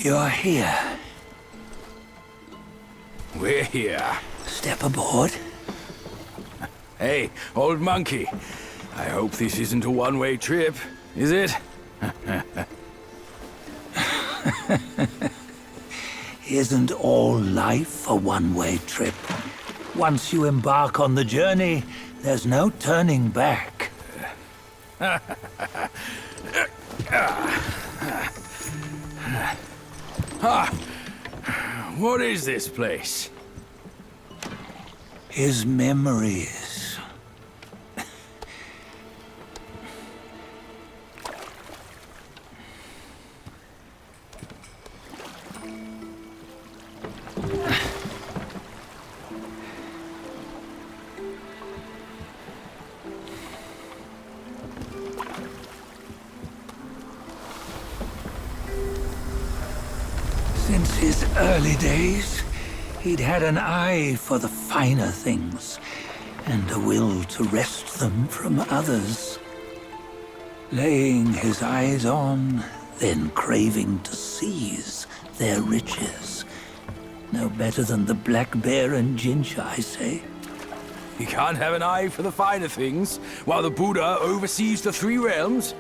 You're here. We're here. Step aboard. Hey, old monkey. I hope this isn't a one-way trip, is it? Isn't all life a one-way trip? Once you embark on the journey, there's no turning back. What is this place? His memories. Since his early days, he'd had an eye for the finer things, and a will to wrest them from others. Laying his eyes on, then craving to seize their riches. No better than the Black Bear and Jincha, I say. You can't have an eye for the finer things, while the Buddha oversees the three realms?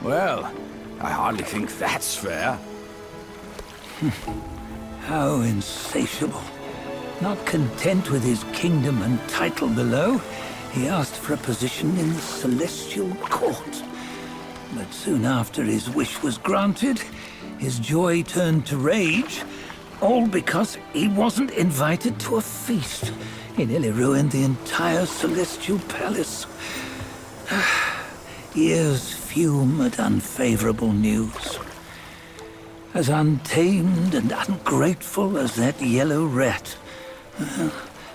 Well, I hardly think that's fair. How insatiable. Not content with his kingdom and title below, he asked for a position in the Celestial Court. But soon after his wish was granted, his joy turned to rage, all because he wasn't invited to a feast. He nearly ruined the entire Celestial Palace. Ears fume at unfavorable news. As untamed and ungrateful as that yellow rat.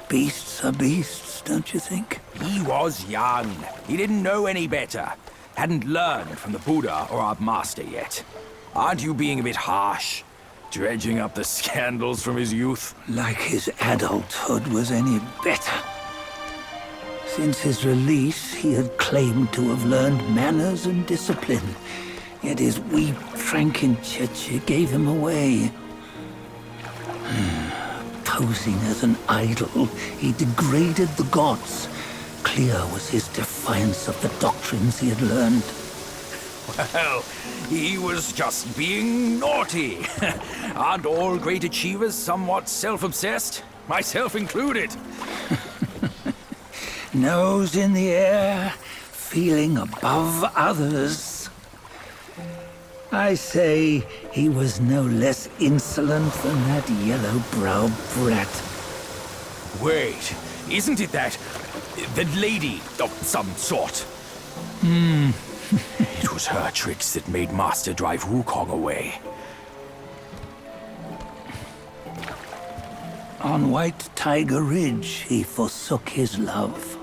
Beasts are beasts, don't you think? He was young. He didn't know any better. Hadn't learned from the Buddha or our master yet. Aren't you being a bit harsh? Dredging up the scandals from his youth? Like his adulthood was any better. Since his release, he had claimed to have learned manners and discipline. Yet his weak Frankenchurch gave him away. Posing as an idol, he degraded the gods. Clear was his defiance of the doctrines he had learned. Well, he was just being naughty. Aren't all great achievers somewhat self-obsessed? Myself included. Nose in the air, feeling above others. I say he was no less insolent than that yellow-browed brat. Wait, isn't it that lady of some sort? It was her tricks that made Master drive Wukong away. On White Tiger Ridge, he forsook his love.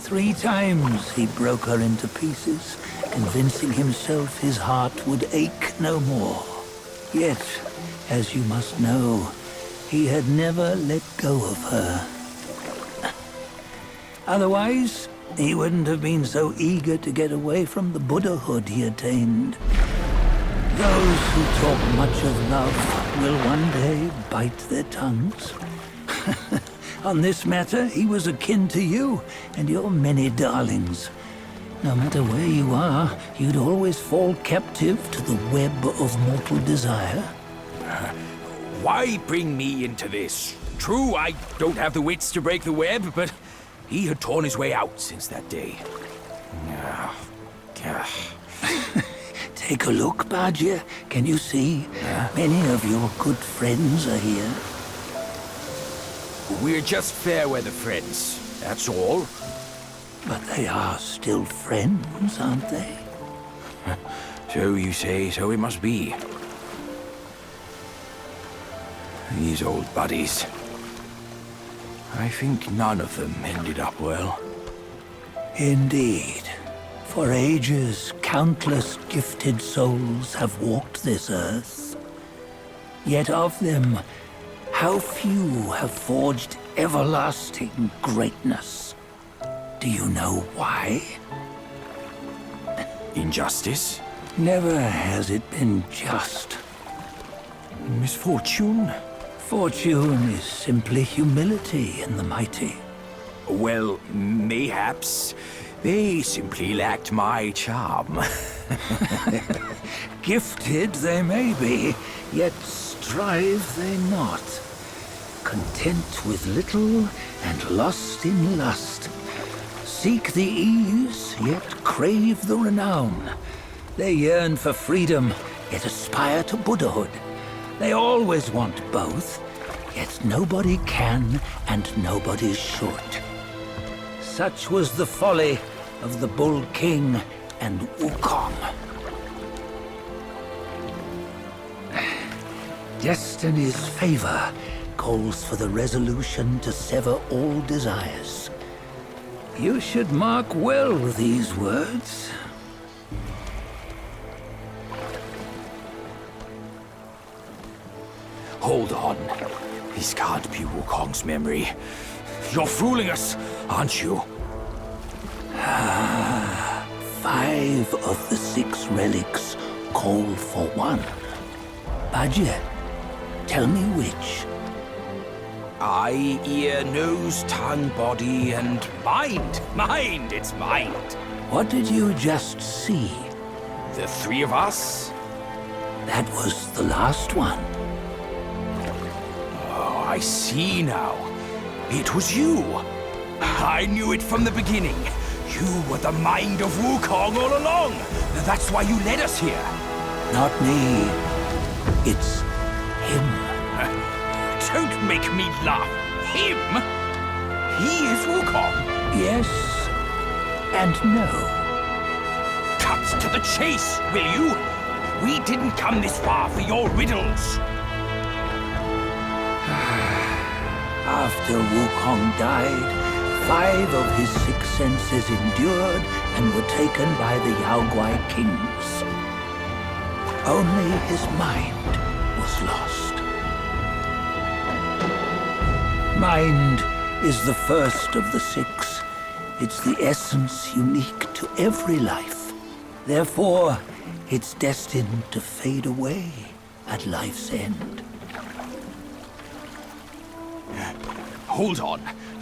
3 times he broke her into pieces, convincing himself his heart would ache no more. Yet, as you must know, he had never let go of her. Otherwise, he wouldn't have been so eager to get away from the Buddhahood he attained. Those who talk much of love will one day bite their tongues. On this matter, he was akin to you and your many darlings. No matter where you are, you'd always fall captive to the web of mortal desire. Why bring me into this? True, I don't have the wits to break the web, but he had torn his way out since that day. Take a look, Bajie. Can you see? Many of your good friends are here. We're just fair weather friends, that's all. But they are still friends, aren't they? So you say, so it must be. These old buddies. I think none of them ended up well. Indeed. For ages, countless gifted souls have walked this earth. Yet of them, how few have forged everlasting greatness? Do you know why? Injustice? Never has it been just. Misfortune? Fortune is simply humility in the mighty. Well, mayhaps they simply lacked my charm. Gifted they may be, yet strive they not. Content with little and lost in lust. Seek the ease, yet crave the renown. They yearn for freedom, yet aspire to Buddhahood. They always want both, yet nobody can and nobody should. Such was the folly of the Bull King and Wukong. Destiny's favor calls for the resolution to sever all desires. You should mark well these words. Hold on. This can't be Wukong's memory. You're fooling us, aren't you? 5 of the 6 relics call for one. Bajie, tell me which. Eye, ear, nose, tongue, body, and mind. Mind, it's mind. What did you just see? The 3 of us? That was the last one. Oh, I see now. It was you. I knew it from the beginning. You were the mind of Wukong all along. That's why you led us here. Not me. It's him. Don't make me laugh. Him? He is Wukong. Yes and no. Cut to the chase, will you? We didn't come this far for your riddles. After Wukong died, 5 of his 6 senses endured and were taken by the Yaoguai kings. Only his mind was lost. Mind is the first of the 6. It's the essence unique to every life. Therefore, it's destined to fade away at life's end. Hold on.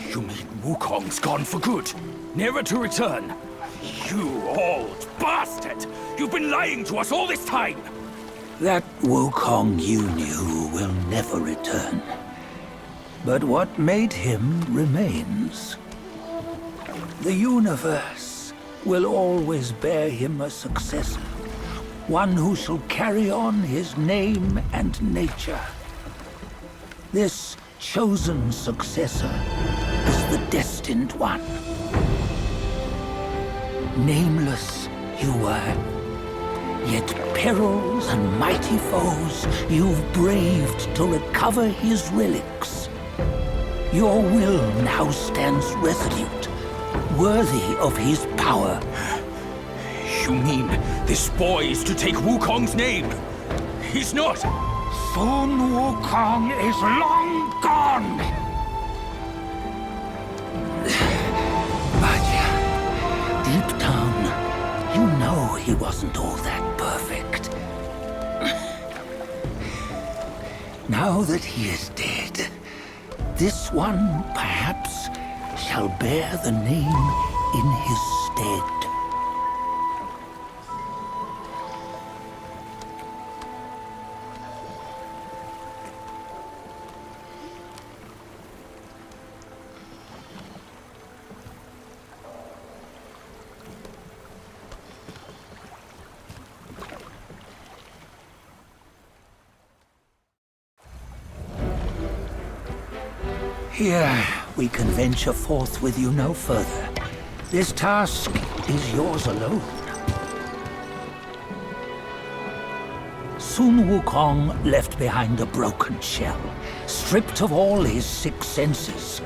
You mean Wukong's gone for good? Never to return? You old bastard! You've been lying to us all this time! That Wukong you knew will never return. But what made him remains. The universe will always bear him a successor. One who shall carry on his name and nature. This chosen successor is the destined one. Nameless you were, yet perils and mighty foes you've braved to recover his relics. Your will now stands resolute, worthy of his power. You mean this boy is to take Wukong's name? He's not! Sun Wukong is long gone! Bajie, deep down, you know he wasn't all that perfect. Now that he is dead, this one, perhaps, shall bear the name in his stead. Here, we can venture forth with you no further. This task is yours alone. Sun Wukong left behind a broken shell, stripped of all his 6 senses.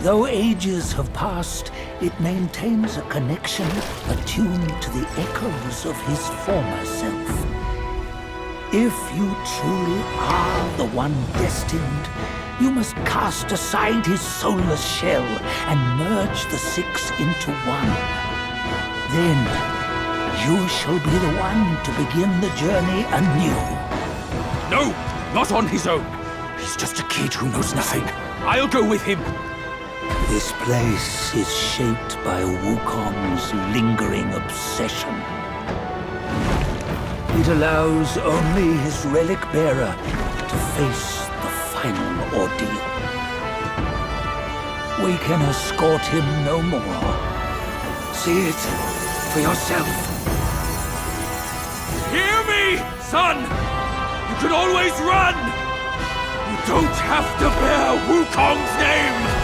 Though ages have passed, it maintains a connection attuned to the echoes of his former self. If you truly are the one destined, you must cast aside his soulless shell and merge the 6 into one. Then You shall be the one to begin the journey anew. No, not on his own. He's just a kid who knows nothing. I'll go with him. This place is shaped by Wukong's lingering obsession. It allows only his relic bearer to face the final ordeal. We can escort him no more. See it for yourself. Hear me, son! You can always run! You don't have to bear Wukong's name!